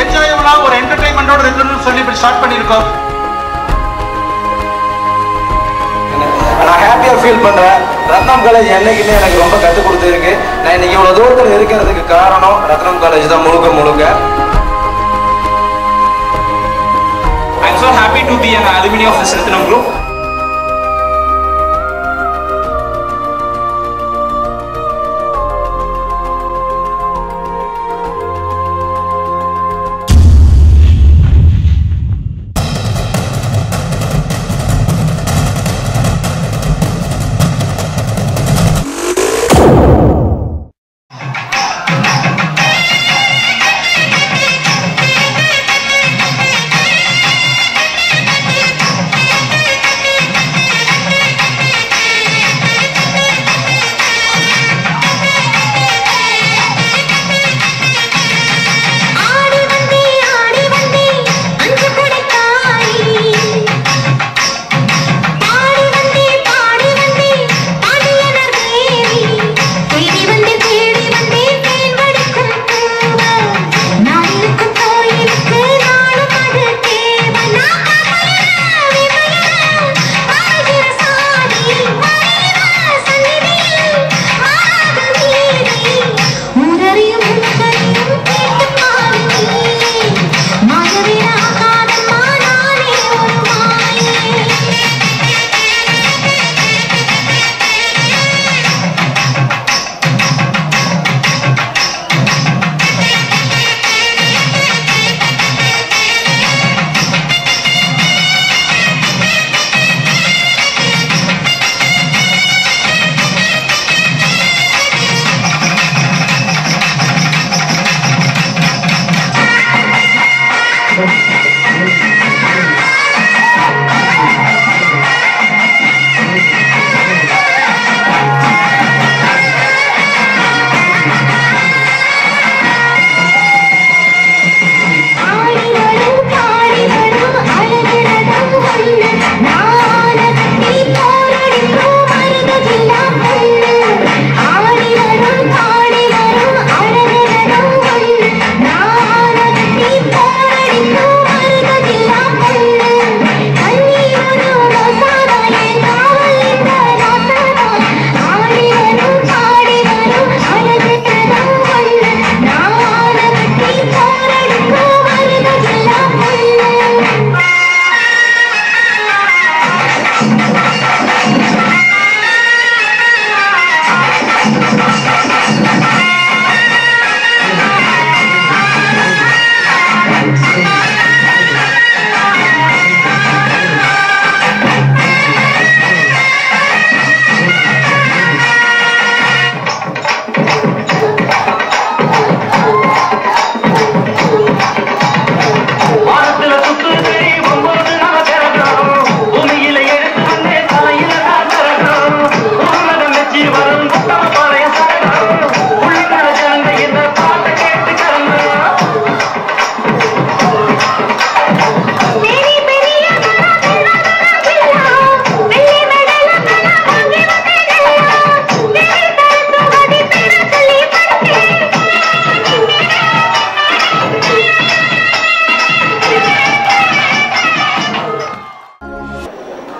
என்ஜாயபிளா ஒரு என்டர்டைன்மெண்டோட இருக்கணும்னு சொல்லி இப்படி ஸ்டார்ட் பண்ணியிருக்கோம். நான் ஹாப்பியாக ஃபீல் பண்ணுறேன். ரத்னம் காலேஜ் என்னைக்குமே எனக்கு ரொம்ப கற்றுக் கொடுத்துருக்கு. நான் இன்னைக்கு இவ்வளோ தூரத்தில் இருக்கிறதுக்கு காரணம் ரத்னம் காலேஜ் தான் முழுக்க முழுக்க. I'm so happy to be an alumni of this Ratnam group.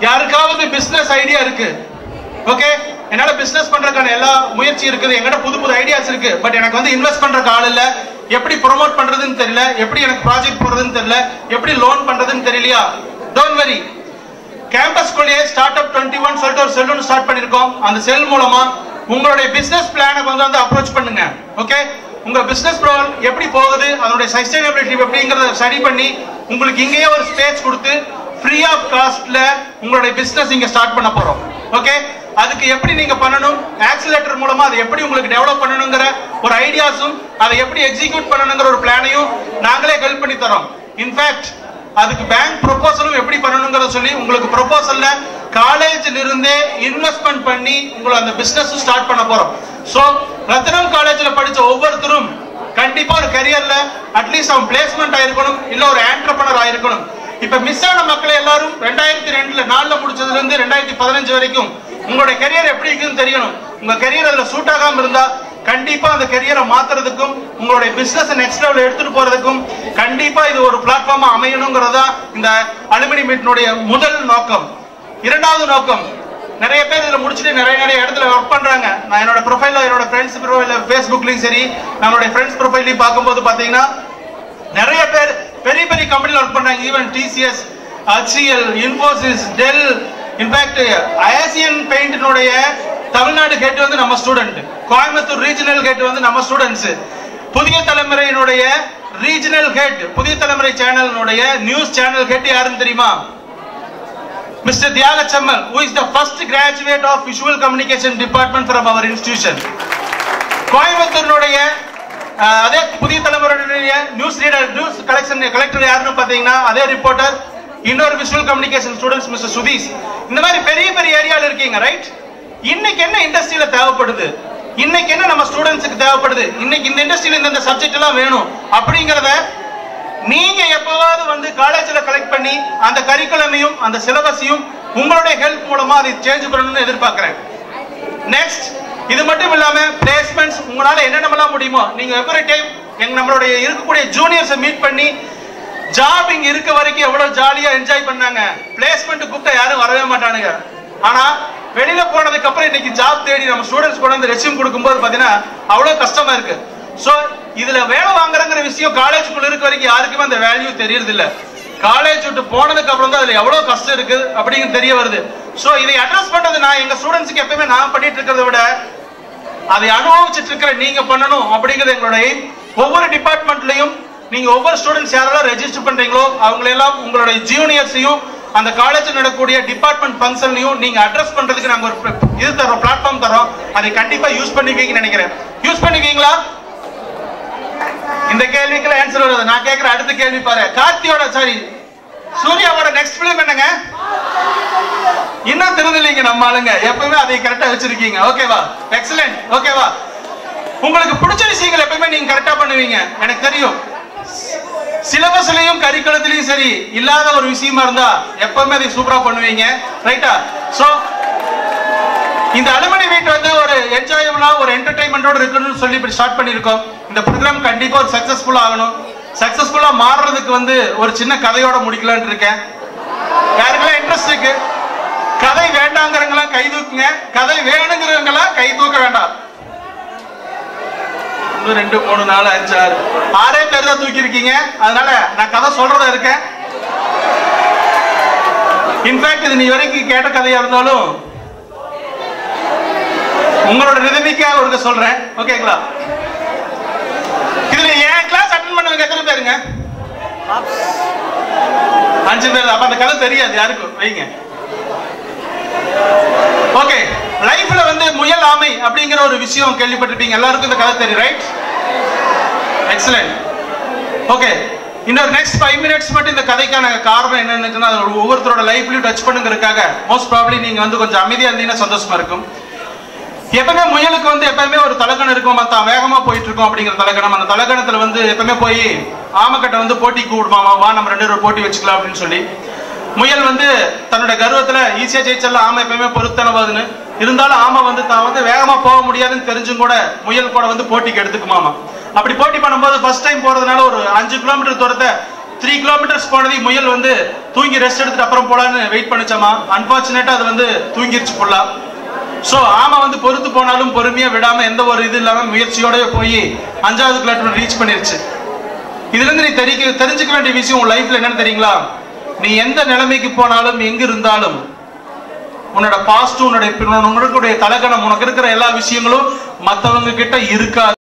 யாருக்காவது பிசினஸ் ஐடியா இருக்கு, ஓகே, என்னால பிசினஸ் பண்றதுக்கான எல்லா முயற்சி இருக்குது, எங்கிட்ட புது புது ஐடியாஸ் இருக்கு, பட் எனக்கு வந்து இன்வெஸ்ட் பண்றதுக்கு ஆள் இல்ல, எப்படி ப்ரோமோட் பண்றதுன்னு தெரியல, எப்படி எனக்கு ப்ராஜெக்ட் போறதுன்னு தெரியல, எப்படி லோன் பண்றதுன்னு தெரியலையா, don't worry. Campus குள்ளேயே start up 21 சொல்லிட்டு ஒரு செல் ஸ்டார்ட் பண்ணிருக்கோம். அந்த செல் மூலமா உங்களுடைய பிசினஸ் பிளானை வந்து அப்ரோச் பண்ணுங்க. ஓகே, உங்க பிசினஸ் எப்படி போகுது, அதனுடைய சஸ்டைனபிலிட்டி எப்படிங்கறத ஸ்டடி பண்ணி உங்களுக்கு இங்கேயே ஒரு ஸ்பேஸ் கொடுத்து ஃப்ரீ ஆஃப் காஸ்ட்ல உங்களுடைய பிசினஸ் இங்க ஸ்டார்ட் பண்ண போறோம். ஓகே, அதுக்கு எப்படி நீங்க பண்ணணும், ஆக்சிலேட்டர் மூலமா அதை எப்படி உங்களுக்கு டெவலப் பண்ணணுங்கிற ஒரு ஐடியாஸும் அதை எப்படி எக்ஸிக்யூட் பண்ணணுங்கிற ஒரு பிளானையும் நாங்களே ஹெல்ப் பண்ணி தரோம். இன்ஃபேக்ட் அதுக்கு பேங்க் ப்ரொபோசலும் எப்படி பண்ணணுங்கிறத சொல்லி உங்களுக்கு ப்ரொபோசல்ல காலேஜ்ல இருந்தே இன்வெஸ்ட்மெண்ட் பண்ணி உங்களை அந்த பிசினஸ் ஸ்டார்ட் பண்ண போறோம். சோ ரத்னம் காலேஜ்ல படிச்ச ஒவ்வொருத்தரும் கண்டிப்பா ஒரு கரியர்ல அட்லீஸ்ட் அவன் பிளேஸ்மெண்ட் ஆயிருக்கணும், இல்ல ஒரு ஆண்டர்பிரனர் ஆயிருக்கணும். இப்ப மிஸ் ஆன மக்களை எல்லாரும் 2002 முடிச்சதுல இருந்து 2015 வரைக்கும் உங்களுடைய கரியர் எப்படி இருக்குன்னு தெரியணும். உங்க கரியர் அதுல சூட் ஆகாம இருந்தா கண்டிப்பா அந்த கெரியரை மாத்துறதுக்கும் உங்களுடைய பிசினஸ் நெக்ஸ்ட் லெவல் எடுத்துட்டு போறதுக்கும் கண்டிப்பா இது ஒரு பிளாட்ஃபார்மா அமையணுங்கிறதா இந்த அலுமினி மீட்டினுடைய முதல் நோக்கம். இரண்டாவது நோக்கம், நிறைய பேர் இதுல முடிச்சுட்டு நிறைய இடத்துல ஒர்க் பண்றாங்க. நான் என்னோட ப்ரொஃபைல்ல, என்னோட ஃப்ரெண்ட்ஸ் ப்ரொஃபைல்ல, ஃபேஸ்புக்லயும் சரி, நம்மளுடைய ஃப்ரெண்ட்ஸ் ப்ரொஃபைல்லையும் பார்க்கும்போது பாத்தீங்கன்னா நிறைய பேர் பெரிய பெரிய கம்பெனில ஒர்க் பண்றாங்க. Even TCS, HCL, Infosys, Dell, in fact ASEAN பெயிண்டினுடைய தமிழ்நாடு ஹெட் வந்து நம்ம ஸ்டூடெண்ட், கோயம்புத்தூர் ரீஜனல் ஹெட் வந்து நம்ம ஸ்டூடெண்ட்ஸ், புதிய தலைமுறையினுடைய ரீஜனல் ஹெட், புதிய தலைமுறை சேனலினுடைய நியூஸ் சேனல் ஹெட் யாருன்னு தெரியுமா? Mr. Diaga Chammal, who is the first graduate of Visual Communication Department from our institution. கோயம்புத்தூருடைய அதே புதிய தலைமுறையினுடைய நியூஸ் ரீடர், நியூஸ் கலெக்டர் யாருன்னு பாத்தீங்கன்னா அதே ரிப்போர்ட்டர், இன்னொரு visual communication students mister Sudheesh. இந்த மாதிரி பெரிய பெரிய ஏரியால இருக்கீங்க, ரைட்? இன்னைக்கு என்ன இண்டஸ்ட்ரியில தேவைப்படுது, இன்னைக்கு என்ன நம்ம ஸ்டூடெண்ட்ஸ்க்கு தேவைப்படுது, இன்னைக்கு இந்த இண்டஸ்ட்ரியில இந்த சப்ஜெக்ட் எல்லாம் வேணும் அப்படிங்கறத நீங்க எப்பவாவது வந்து காலேஜ்ல கலெக்ட் பண்ணி அந்த கரிக்குலமையும் அந்த சிலபஸையும் உங்களுடைய ஹெல்ப் மூலமா அதை சேஞ்ச் பண்ணணும்னு எதிர்பார்க்கிறேன். நெக்ஸ்ட், இது மட்டும் இல்லாம பிளேஸ்மெண்ட்ஸ் உங்களால என்னென்னலாம் முடியுமோ நீங்க எவ்ரி டைம் நம்மளுடைய இருக்கக்கூடிய ஜூனியர்ஸை மீட் பண்ணி ஜாப் இங்க இருக்க வரைக்கும் எவ்வளவு ஜாலியா என்ஜாய் பண்ணாங்க. பிளேஸ்மெண்ட் கூப்பிட்டா யாரும் வரவே மாட்டானுங்க. ஆனா வெளியில போனதுக்கு அப்புறம் இன்னைக்கு ஜாப் தேடி நம்ம ஸ்டூடெண்ட்ஸ் கூட வந்து ரெஸ்யூம் கொடுக்கும்போது பாத்தீங்கன்னா அவ்வளவு கஷ்டமா இருக்கு. சோ இதுல வேலை வாங்குறங்கிற விஷயம் காலேஜுக்குள்ள இருக்க வரைக்கும் யாருக்குமே அந்த வேல்யூ தெரியறது இல்ல. காலேஜ் விட்டு போனதுக்கு அப்புறம் தான் அதுல எவ்வளவு கஷ்டம் இருக்கு அப்படிங்கிறது தெரிய வருது. சோ இதை அட்ரஸ் பண்றது நான் எங்க ஸ்டூடெண்ட்ஸ்க்கு எப்பவுமே நான் பண்ணிட்டு இருக்கிறத விட அதை அனுபவிச்சுட்டு இருக்கிற நீங்க பண்ணணும் அப்படிங்கிறது எங்களுடைய ஒவ்வொரு டிபார்ட்மெண்ட்லயும் நீங்க ஒவ்வொரு ஸ்டூடெண்ட்ஸ் யாரெல்லாம் ரெஜிஸ்டர் பண்றீங்களோ அவங்களெல்லாம் உங்களுடைய ஜூனியர்ஸையும் அந்த காலேஜ் நடக்கக்கூடிய டிபார்ட்மெண்ட் ஃபங்க்ஷன்லையும் நீங்க அட்ரஸ் பண்றதுக்கு நாங்க ஒரு இது தரோம், பிளாட்ஃபார்ம் தரோம். அதை கண்டிப்பா யூஸ் பண்ணுவீங்கன்னு நினைக்கிறேன். யூஸ் பண்ணுவீங்களா? இந்த கேள்விக்கு ஆன்சர் வருது. நான் கேட்கிற அடுத்த கேள்வி பாரு. கார்த்தியோட சூர்யாவோட நெக்ஸ்ட் பிலிம் என்னங்க? இன்னும் திருந்தலீங்க நம்ம ஆளுங்க, எப்பவுமே அதை கரெக்டா வச்சிருக்கீங்க. ஓகேவா? எக்ஸலென்ட். ஓகேவா? உங்களுக்கு பிடிச்ச விஷயங்கள் எப்பவுமே நீங்க கரெக்டா பண்ணுவீங்க, எனக்கு தெரியும். சிலபஸ்லயும் கரிக்குலத்திலயும் சரி இல்லாத ஒரு விஷயமா இருந்தா எப்பவுமே அதை சூப்பரா பண்ணுவீங்க, ரைட்டா? சோ இந்த அலுமினி மீட் வந்து ஒரு என்ஜாயபிளா ஒரு என்டர்டைன்மெண்டோட இருக்கணும்னு சொல்லி இப்படி ஸ்டார்ட் பண்ணிருக்கோம். இந்த ப்ரோக்ராம் கண்டிப்பா ஒரு சக்சஸ்ஃபுல்லா ஆகணும். சக்சஸ்ஃபுல்லா மாறுறதுக்கு வந்து ஒரு சின்ன கதையோட முடிக்கலாம்னு இருக்கேன். யாருக்கெல்லாம் இன்ட்ரெஸ்ட் இருக்கு? கதை வேண்டாங்கிறவங்களா கை தூக்குங்க, கதை வேணுங்கிறவங்களா கை தூக்க வேண்டாம். 1 2 3 4 5 6 பேர் தான் தூக்கி இருக்கீங்க. அதனால நான் கதை சொல்றதா இருக்கேன். இன்ஃபேக்ட் இது நீ வரைக்கும் கேட்ட கதையா இருந்தாலும் உங்களோட ரிதமிக்காக ஒருக்க சொல்றேன், ஓகேங்களா? இதுல என் கிளாஸ் அட்டெண்ட் பண்ணவங்க எத்தனை பேருங்க? 5 பேர். அப்ப அந்த கதை தெரியாது யாருக்கும், வைங்க. ஓகே, லைஃப்ல வந்து முயல் ஆமை அப்படிங்கிற ஒரு விஷயம் கேள்விப்பட்டிருப்பீங்க, எல்லாருக்கும் இந்த கதை தெரியும், ரைட்? எக்ஸலென்ட். ஓகே, இன்னொரு நெக்ஸ்ட் 5 மினிட்ஸ் மட்டும் இந்த கதைக்கான காரணம் என்னன்னு ஒவ்வொருத்தரோட லைஃப்லயும் டச் பண்ணுங்கிறதுக்காக மோஸ்ட் ப்ராபப்லி நீங்க வந்து கொஞ்சம் அமைதியா இருந்தீங்கன்னா சந்தோஷமா இருக்கும். எப்பவுமே முயலுக்கு வந்து எப்பவுமே ஒரு தலக்கணம் இருக்கும், தான் வேகமா போயிட்டு இருக்கோம் அப்படிங்கிற தலக்கணம். அந்த தலக்கணத்துல வந்து எப்பவுமே போய் ஆமக்கட்டை வந்து போட்டி கூடுமாமா, வா நம்ம 2 பேரும் போட்டி வச்சுக்கலாம் அப்படின்னு சொல்லி. முயல் வந்து தன்னோட கர்வத்துல ஈஸியா ஜெயிச்சலாம், ஆமை எப்பவுமே பொருத்தனவாதுன்னு. இருந்தாலும் ஆமை வந்து தான் வந்து வேகமா போக முடியாதுன்னு தெரிஞ்சும் கூட முயல் கூட வந்து போட்டிக்கு எடுத்துக்குமாமா. அப்படி போட்டி பண்ணும்போது ஃபர்ஸ்ட் டைம் போறதுனால ஒரு 5 கிலோமீட்டர் தூரத்தை 3 கிலோமீட்டர்ஸ் போனது முயல் வந்து தூங்கி ரெஸ்ட் எடுத்துட்டு அப்புறம் போலான்னு வெயிட் பண்ணிச்சாமா. அன்பார்ச்சுனேட்டா அது வந்து தூங்கிருச்சு ஃபுல்லா. சோ ஆமா வந்து பொறுத்து போனாலும் பொறுமையா விடாம எந்த ஒரு இது இல்லாம முயற்சியோட போய் 5வது கிலோமீட்டர் ரீச் பண்ணிருச்சு. இதுல இருந்து நீ தெரிஞ்சுக்க வேண்டிய விஷயம் உன் லைஃப்ல என்னன்னு தெரியுங்களா? நீ எந்த நிலைமைக்கு போனாலும் எங்க இருந்தாலும் உன்னோட பாஸ்ட், உன்னுடைய தலகணம், உனக்கு இருக்கிற எல்லா விஷயங்களும் மத்தவங்க கிட்ட இருக்காது.